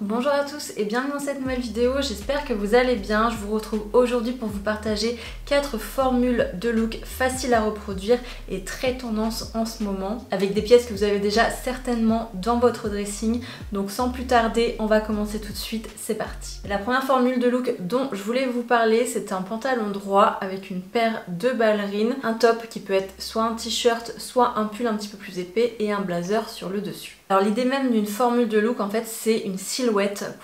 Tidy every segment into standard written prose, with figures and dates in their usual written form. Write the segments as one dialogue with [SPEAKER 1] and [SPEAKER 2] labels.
[SPEAKER 1] Bonjour à tous et bienvenue dans cette nouvelle vidéo, j'espère que vous allez bien. Je vous retrouve aujourd'hui pour vous partager 4 formules de look faciles à reproduire et très tendance en ce moment, avec des pièces que vous avez déjà certainement dans votre dressing. Donc sans plus tarder, on va commencer tout de suite, c'est parti. La première formule de look dont je voulais vous parler, c'est un pantalon droit avec une paire de ballerines, un top qui peut être soit un t-shirt, soit un pull un petit peu plus épais et un blazer sur le dessus. Alors l'idée même d'une formule de look, en fait, c'est une silhouette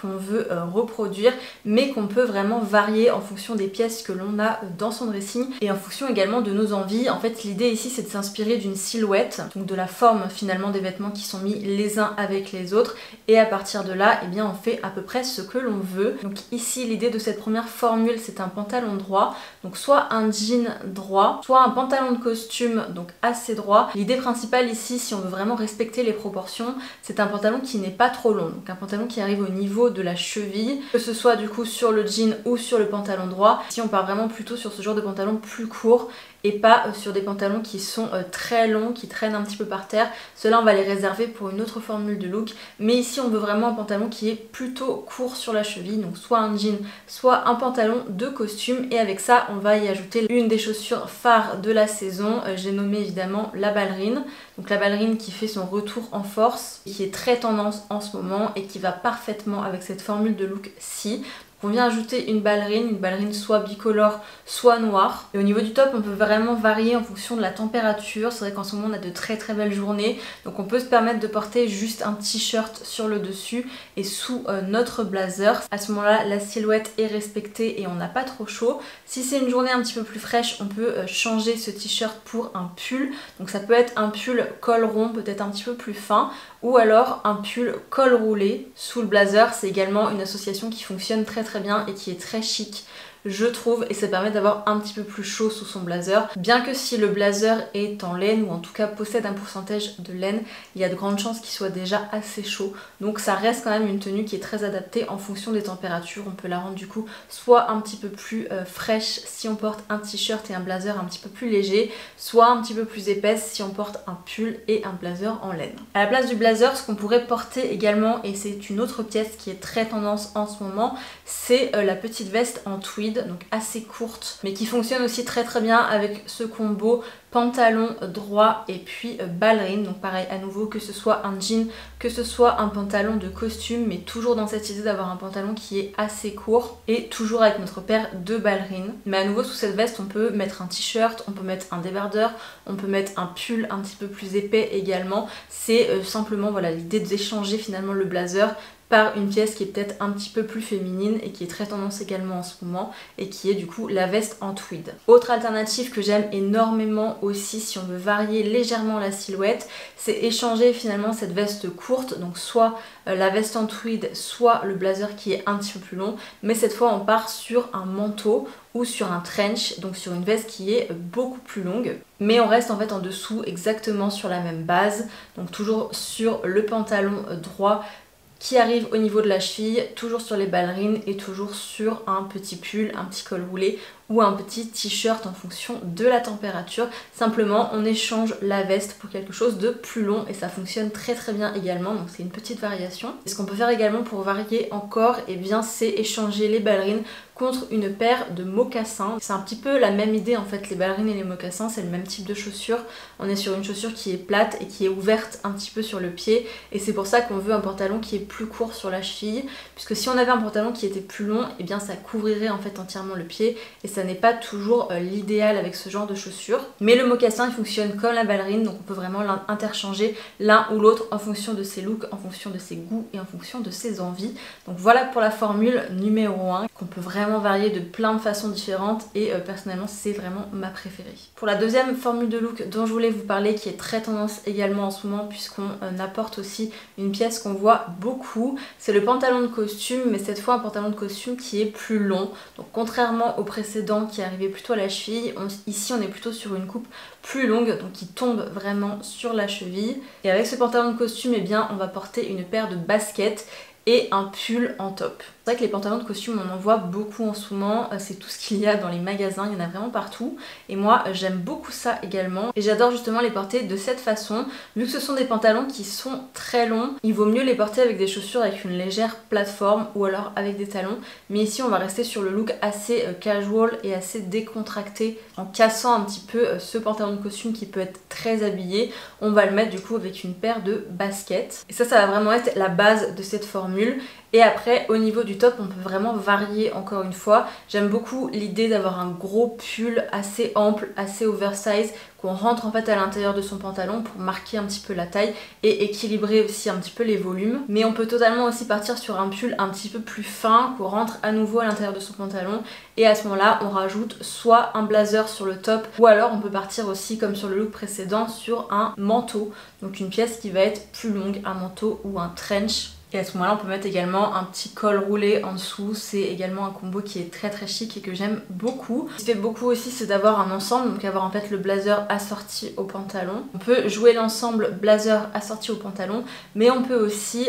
[SPEAKER 1] qu'on veut reproduire, mais qu'on peut vraiment varier en fonction des pièces que l'on a dans son dressing et en fonction également de nos envies. En fait, l'idée ici, c'est de s'inspirer d'une silhouette, donc de la forme finalement des vêtements qui sont mis les uns avec les autres, et à partir de là, eh bien, on fait à peu près ce que l'on veut. Donc ici, l'idée de cette première formule, c'est un pantalon droit, donc soit un jean droit, soit un pantalon de costume, donc assez droit. L'idée principale ici, si on veut vraiment respecter les proportions, c'est un pantalon qui n'est pas trop long, donc un pantalon qui arrive au niveau de la cheville, que ce soit du coup sur le jean ou sur le pantalon droit. Si on part vraiment plutôt sur ce genre de pantalon plus court et pas sur des pantalons qui sont très longs, qui traînent un petit peu par terre, ceux-là on va les réserver pour une autre formule de look. Mais ici on veut vraiment un pantalon qui est plutôt court sur la cheville, donc soit un jean, soit un pantalon de costume, et avec ça on va y ajouter une des chaussures phares de la saison. J'ai nommé évidemment la ballerine, donc la ballerine qui fait son retour en force, qui est très tendance en ce moment et qui va parfaitement avec cette formule de look-ci. On vient ajouter une ballerine soit bicolore, soit noire. Et au niveau du top, on peut vraiment varier en fonction de la température. C'est vrai qu'en ce moment, on a de très très belles journées. Donc on peut se permettre de porter juste un t-shirt sur le dessus et sous notre blazer. À ce moment-là, la silhouette est respectée et on n'a pas trop chaud. Si c'est une journée un petit peu plus fraîche, on peut changer ce t-shirt pour un pull. Donc ça peut être un pull col rond, peut-être un petit peu plus fin, ou alors un pull col roulé sous le blazer. C'est également une association qui fonctionne très bien et qui est très chic, je trouve, et ça permet d'avoir un petit peu plus chaud sous son blazer. Bien que si le blazer est en laine, ou en tout cas possède un pourcentage de laine, il y a de grandes chances qu'il soit déjà assez chaud. Donc ça reste quand même une tenue qui est très adaptée en fonction des températures. On peut la rendre du coup soit un petit peu plus fraîche si on porte un t-shirt et un blazer un petit peu plus léger, soit un petit peu plus épaisse si on porte un pull et un blazer en laine. À la place du blazer, ce qu'on pourrait porter également, et c'est une autre pièce qui est très tendance en ce moment, c'est la petite veste en tweed, donc assez courte, mais qui fonctionne aussi très bien avec ce combo pantalon droit et puis ballerine. Donc pareil, à nouveau, que ce soit un jean, que ce soit un pantalon de costume, mais toujours dans cette idée d'avoir un pantalon qui est assez court et toujours avec notre paire de ballerines. Mais à nouveau, sous cette veste, on peut mettre un t-shirt, on peut mettre un débardeur, on peut mettre un pull un petit peu plus épais également. C'est simplement voilà l'idée d'échanger finalement le blazer par une pièce qui est peut-être un petit peu plus féminine et qui est très tendance également en ce moment, et qui est du coup la veste en tweed. Autre alternative que j'aime énormément aussi si on veut varier légèrement la silhouette, c'est échanger finalement cette veste courte, donc soit la veste en tweed, soit le blazer qui est un petit peu plus long, mais cette fois on part sur un manteau ou sur un trench, donc sur une veste qui est beaucoup plus longue, mais on reste en fait en dessous exactement sur la même base, donc toujours sur le pantalon droit qui arrive au niveau de la cheville, toujours sur les ballerines et toujours sur un petit pull, un petit col roulé ou un petit t-shirt en fonction de la température. Simplement on échange la veste pour quelque chose de plus long et ça fonctionne très bien également, donc c'est une petite variation. Et ce qu'on peut faire également pour varier encore, et bien c'est échanger les ballerines contre une paire de mocassins. C'est un petit peu la même idée en fait, les ballerines et les mocassins, c'est le même type de chaussure. On est sur une chaussure qui est plate et qui est ouverte un petit peu sur le pied, et c'est pour ça qu'on veut un pantalon qui est plus court sur la cheville, puisque si on avait un pantalon qui était plus long, et bien ça couvrirait en fait entièrement le pied, et ça n'est pas toujours l'idéal avec ce genre de chaussures. Mais le mocassin il fonctionne comme la ballerine, donc on peut vraiment interchanger l'un ou l'autre en fonction de ses looks, en fonction de ses goûts et en fonction de ses envies. Donc voilà pour la formule numéro 1 qu'on peut vraiment varier de plein de façons différentes, et personnellement c'est vraiment ma préférée. Pour la deuxième formule de look dont je voulais vous parler, qui est très tendance également en ce moment puisqu'on apporte aussi une pièce qu'on voit beaucoup, c'est le pantalon de costume, mais cette fois un pantalon de costume qui est plus long. Donc contrairement au précédent qui arrivait plutôt à la cheville, ici on est plutôt sur une coupe plus longue, donc qui tombe vraiment sur la cheville. Et avec ce pantalon de costume, eh bien on va porter une paire de baskets. et un pull en top. C'est vrai que les pantalons de costume on en voit beaucoup en ce moment, c'est tout ce qu'il y a dans les magasins, il y en a vraiment partout et moi j'aime beaucoup ça également et j'adore justement les porter de cette façon. Vu que ce sont des pantalons qui sont très longs, il vaut mieux les porter avec des chaussures avec une légère plateforme ou alors avec des talons, mais ici on va rester sur le look assez casual et assez décontracté en cassant un petit peu ce pantalon de costume qui peut être très habillé. On va le mettre du coup avec une paire de baskets et ça va vraiment être la base de cette formule. Et après au niveau du top on peut vraiment varier encore une fois. J'aime beaucoup l'idée d'avoir un gros pull assez ample, assez oversize qu'on rentre en fait à l'intérieur de son pantalon pour marquer un petit peu la taille et équilibrer aussi un petit peu les volumes. Mais on peut totalement aussi partir sur un pull un petit peu plus fin qu'on rentre à nouveau à l'intérieur de son pantalon et à ce moment là on rajoute soit un blazer sur le top ou alors on peut partir aussi comme sur le look précédent sur un manteau, donc une pièce qui va être plus longue, un manteau ou un trench. Et à ce moment là on peut mettre également un petit col roulé en dessous, c'est également un combo qui est très chic et que j'aime beaucoup. Ce qui fait beaucoup aussi c'est d'avoir un ensemble, donc avoir en fait le blazer assorti au pantalon. On peut jouer l'ensemble blazer assorti au pantalon, mais on peut aussi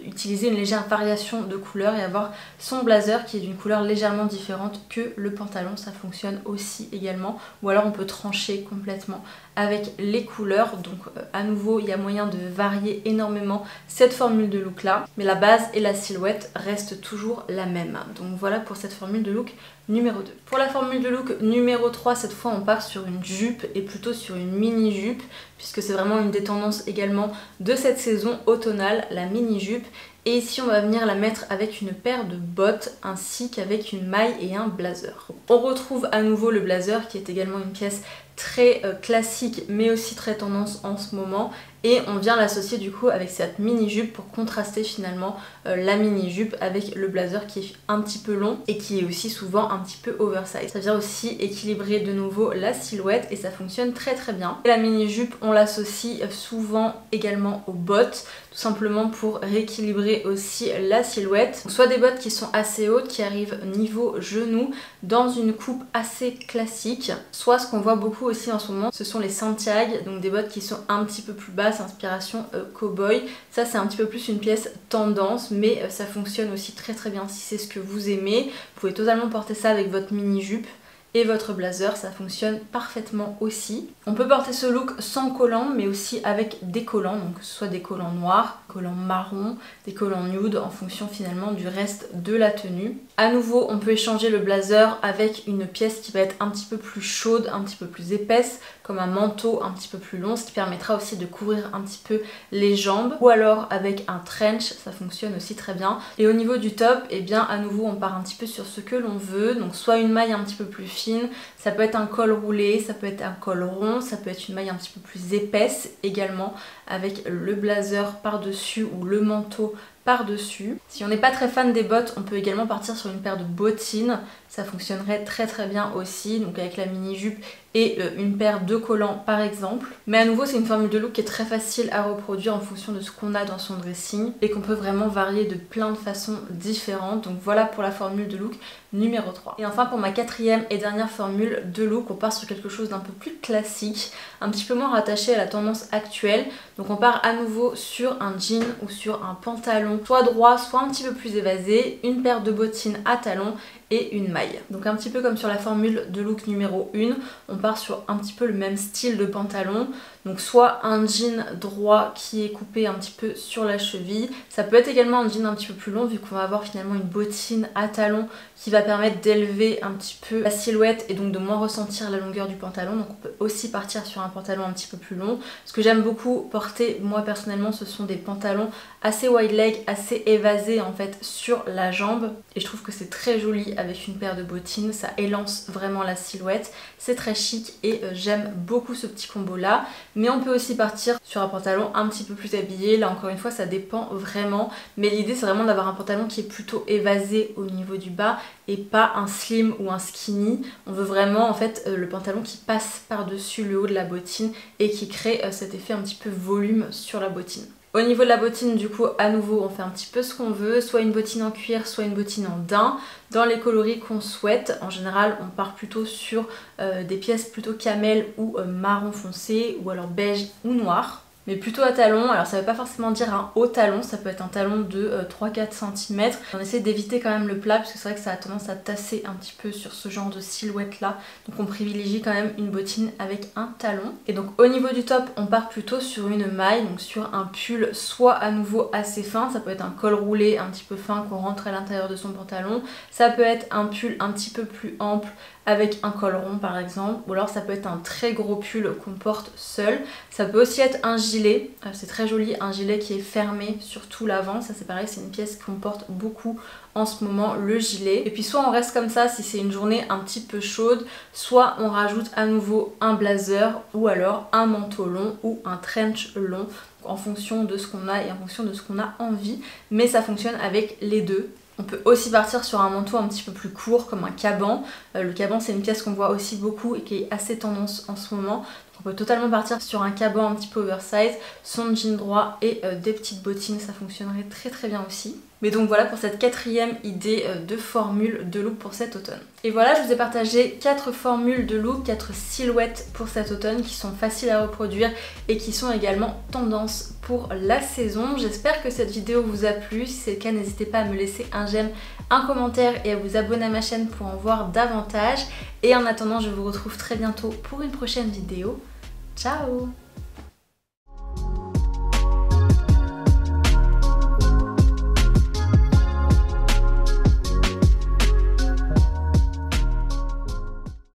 [SPEAKER 1] utiliser une légère variation de couleur et avoir son blazer qui est d'une couleur légèrement différente que le pantalon, ça fonctionne aussi également. Ou alors on peut trancher complètement avec les couleurs, donc à nouveau il y a moyen de varier énormément cette formule de look là, mais la base et la silhouette restent toujours la même. Donc voilà pour cette formule de look numéro 2. Pour la formule de look numéro 3, cette fois on part sur une jupe et plutôt sur une mini jupe, puisque c'est vraiment une des tendances également de cette saison automnale, la mini jupe. Et ici on va venir la mettre avec une paire de bottes ainsi qu'avec une maille et un blazer. On retrouve à nouveau le blazer qui est également une pièce très classique mais aussi très tendance en ce moment, et on vient l'associer du coup avec cette mini jupe pour contraster finalement la mini jupe avec le blazer qui est un petit peu long et qui est aussi souvent un petit peu oversize. Ça vient aussi équilibrer de nouveau la silhouette et ça fonctionne très bien. Et la mini jupe on l'associe souvent également aux bottes, tout simplement pour rééquilibrer aussi la silhouette. Donc, soit des bottes qui sont assez hautes, qui arrivent niveau genou, dans une coupe assez classique, soit ce qu'on voit beaucoup aussi en ce moment, ce sont les Santiago, donc des bottes qui sont un petit peu plus basses, inspiration cowboy. Ça c'est un petit peu plus une pièce tendance, mais ça fonctionne aussi très bien si c'est ce que vous aimez. Vous pouvez totalement porter ça avec votre mini jupe et votre blazer, ça fonctionne parfaitement aussi. On peut porter ce look sans collant mais aussi avec des collants, donc soit des collants noirs, collants marron, des collants nude en fonction finalement du reste de la tenue. À nouveau on peut échanger le blazer avec une pièce qui va être un petit peu plus chaude, un petit peu plus épaisse, comme un manteau un petit peu plus long, ce qui permettra aussi de couvrir un petit peu les jambes, ou alors avec un trench, ça fonctionne aussi très bien. Et au niveau du top, et bien à nouveau on part un petit peu sur ce que l'on veut, donc soit une maille un petit peu plus fine, ça peut être un col roulé, ça peut être un col rond, ça peut être une maille un petit peu plus épaisse également avec le blazer par-dessus ou le manteau par-dessus. Si on n'est pas très fan des bottes, on peut également partir sur une paire de bottines, ça fonctionnerait très bien aussi, donc avec la mini jupe et une paire de collants par exemple. Mais à nouveau c'est une formule de look qui est très facile à reproduire en fonction de ce qu'on a dans son dressing et qu'on peut vraiment varier de plein de façons différentes. Donc voilà pour la formule de look numéro 3. Et enfin pour ma quatrième et dernière formule de look, on part sur quelque chose d'un peu plus classique, un petit peu moins rattaché à la tendance actuelle. Donc on part à nouveau sur un jean ou sur un pantalon soit droit soit un petit peu plus évasé, une paire de bottines à talons et une maille. Donc un petit peu comme sur la formule de look numéro 1, on part sur un petit peu le même style de pantalon. Donc soit un jean droit qui est coupé un petit peu sur la cheville, ça peut être également un jean un petit peu plus long vu qu'on va avoir finalement une bottine à talons qui va permettre d'élever un petit peu la silhouette et donc de moins ressentir la longueur du pantalon. Donc on peut aussi partir sur un pantalon un petit peu plus long. Ce que j'aime beaucoup porter moi personnellement, ce sont des pantalons assez wide leg, assez évasés en fait sur la jambe, et je trouve que c'est très joli avec une paire de bottines, ça élance vraiment la silhouette, c'est très chic et j'aime beaucoup ce petit combo là. Mais on peut aussi partir sur un pantalon un petit peu plus habillé, là encore une fois ça dépend vraiment, mais l'idée c'est vraiment d'avoir un pantalon qui est plutôt évasé au niveau du bas et pas un slim ou un skinny. On veut vraiment en fait le pantalon qui passe par dessus le haut de la bottine et qui crée cet effet un petit peu volume sur la bottine. Au niveau de la bottine, du coup, à nouveau, on fait un petit peu ce qu'on veut, soit une bottine en cuir, soit une bottine en daim, dans les coloris qu'on souhaite. En général, on part plutôt sur des pièces plutôt camel ou marron foncé, ou alors beige ou noir.
[SPEAKER 2] mais plutôt à talons. Alors ça veut pas forcément dire un haut talon, ça peut être un talon de 3-4 cm. On essaie d'éviter quand même le plat parce que c'est vrai que ça a tendance à tasser un petit peu sur ce genre de silhouette là. Donc on privilégie quand même une bottine avec un talon. Et donc au niveau du top, on part plutôt sur une maille, donc sur un pull soit à nouveau assez fin, ça peut être un col roulé un petit peu fin qu'on rentre à l'intérieur de son pantalon. Ça peut être un pull un petit peu plus ample avec un col rond par exemple, ou alors ça peut être un très gros pull qu'on porte seul. Ça peut aussi être un gilet, c'est très joli, un gilet qui est fermé sur tout l'avant, ça c'est pareil, c'est une pièce qu'on porte beaucoup en ce moment, le gilet. Et puis soit on reste comme ça si c'est une journée un petit peu chaude, soit on rajoute à nouveau un blazer ou alors un manteau long ou un trench long en fonction de ce qu'on a et en fonction de ce qu'on a envie, mais ça fonctionne avec les deux. On peut aussi partir sur un manteau un petit peu plus court comme un caban. Le caban c'est une pièce qu'on voit aussi beaucoup et qui est assez tendance en ce moment. Donc on peut totalement partir sur un caban un petit peu oversize, son jean droit et des petites bottines, ça fonctionnerait très très bien aussi. Mais donc voilà pour cette quatrième idée de formule de look pour cet automne. Et voilà, je vous ai partagé 4 formules de look, 4 silhouettes pour cet automne qui sont faciles à reproduire et qui sont également tendance pour la saison. J'espère que cette vidéo vous a plu. Si c'est le cas, n'hésitez pas à me laisser un j'aime, un commentaire et à vous abonner à ma chaîne pour en voir davantage. Et en attendant, je vous retrouve très bientôt pour une prochaine vidéo. Ciao!